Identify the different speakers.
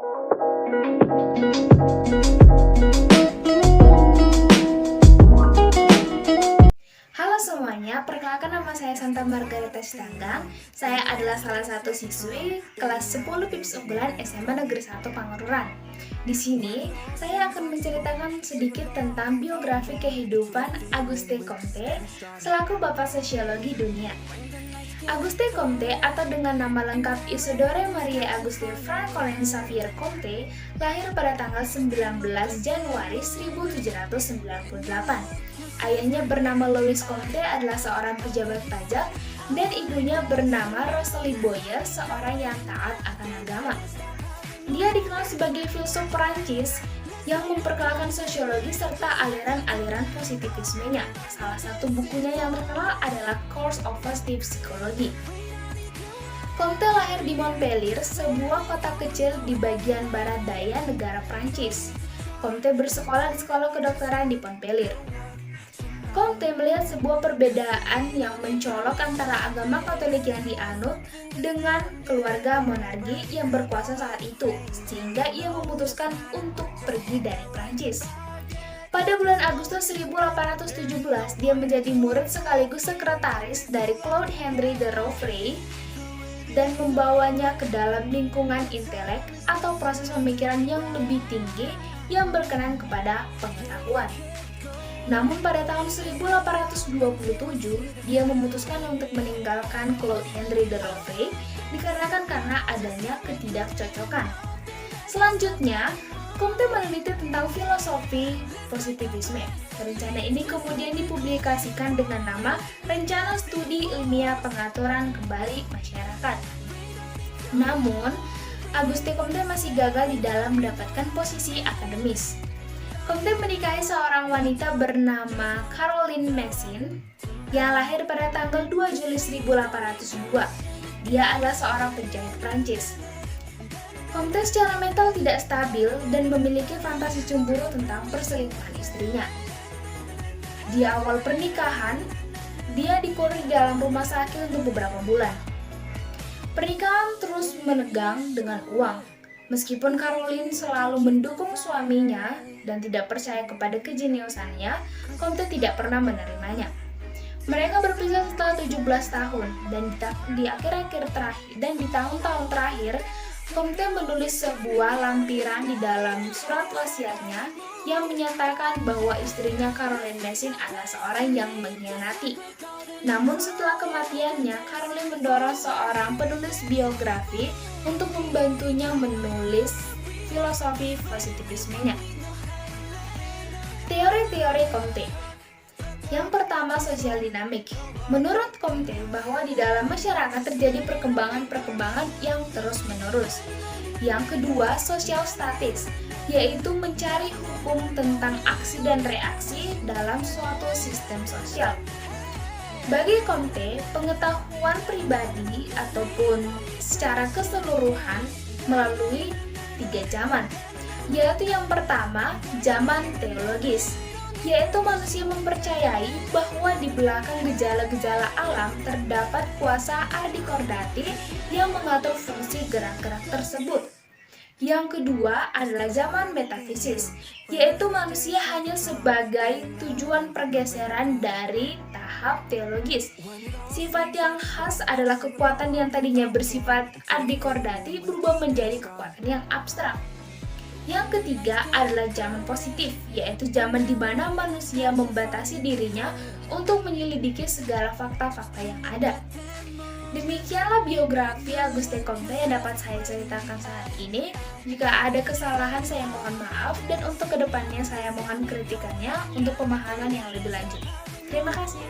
Speaker 1: Halo semuanya, perkenalkan nama saya Santa Margareta Sitanggang. Saya adalah salah satu siswi kelas 10 PIPS unggulan SMA Negeri 1 Pangandaran. Di sini, saya akan menceritakan sedikit tentang biografi kehidupan Auguste Comte selaku Bapak Sosiologi Dunia. Auguste Comte atau dengan nama lengkap Isidore Marie Auguste Francolin Xavier Comte lahir pada tanggal 19 Januari 1798. Ayahnya bernama Louis Comte adalah seorang pejabat pajak dan ibunya bernama Rosalie Boyer, seorang yang taat akan agama. Dia dikenal sebagai filsuf Perancis yang memperkenalkan sosiologi serta aliran-aliran positivismenya. Salah satu bukunya yang terkenal adalah Course of Positive Psychology. Comte lahir di Montpellier, sebuah kota kecil di bagian barat daya negara Prancis. Comte bersekolah di sekolah kedokteran di Montpellier. Comte melihat sebuah perbedaan yang mencolok antara agama Katolik yang dianut dengan keluarga monarki yang berkuasa saat itu, sehingga ia memutuskan untuk pergi dari Prancis. Pada bulan Agustus 1817, dia menjadi murid sekaligus sekretaris dari Claude Henry de Rouvray dan membawanya ke dalam lingkungan intelek atau proses pemikiran yang lebih tinggi yang berkenan kepada pengetahuan. Namun pada tahun 1827, dia memutuskan untuk meninggalkan Claude Henry de Rouvray karena adanya ketidakcocokan. Selanjutnya, Comte meneliti tentang filosofi positivisme. Rencana ini kemudian dipublikasikan dengan nama Rencana Studi Ilmiah Pengaturan Kembali Masyarakat. Namun, Auguste Comte masih gagal di dalam mendapatkan posisi akademis. Comte menikahi seorang wanita bernama Caroline Massin yang lahir pada tanggal 2 Juli 1802. Dia adalah seorang penjahit Prancis. Comte secara mental tidak stabil dan memiliki fantasi cemburu tentang perselingkuhan istrinya. Di awal pernikahan, dia dikurung di dalam rumah sakit untuk beberapa bulan. Pernikahan terus menegang dengan uang. Meskipun Caroline selalu mendukung suaminya dan tidak percaya kepada kejeniusannya, Comte tidak pernah menerimanya. Mereka berpisah setelah 17 tahun dan di akhir-akhir terakhir dan di tahun-tahun terakhir, Comte menulis sebuah lampiran di dalam surat wasiatnya yang menyatakan bahwa istrinya Caroline Massin adalah seorang yang mengkhianati. Namun setelah kematiannya, Caroline mendorong seorang penulis biografi untuk membantunya menulis filosofi positivismenya. Teori-teori Comte. Yang pertama, sosial dinamik. Menurut Comte bahwa di dalam masyarakat terjadi perkembangan-perkembangan yang terus-menerus. Yang kedua, sosial statis, yaitu mencari hukum tentang aksi dan reaksi dalam suatu sistem sosial. Bagi Comte, pengetahuan pribadi ataupun secara keseluruhan melalui 3 zaman, yaitu yang pertama, zaman teologis, yaitu manusia mempercayai bahwa di belakang gejala-gejala alam terdapat kuasa adikordatif yang mengatur fungsi gerak-gerak tersebut. Yang kedua adalah zaman metafisis, yaitu manusia hanya sebagai tujuan pergeseran dari tahap teologis. Sifat yang khas adalah kekuatan yang tadinya bersifat adikordatif berubah menjadi kekuatan yang abstrak. Yang ketiga adalah zaman positif, yaitu zaman di mana manusia membatasi dirinya untuk menyelidiki segala fakta-fakta yang ada. Demikianlah biografi Auguste Comte yang dapat saya ceritakan saat ini. Jika ada kesalahan saya mohon maaf, dan untuk kedepannya saya mohon kritikannya untuk pemahaman yang lebih lanjut. Terima kasih.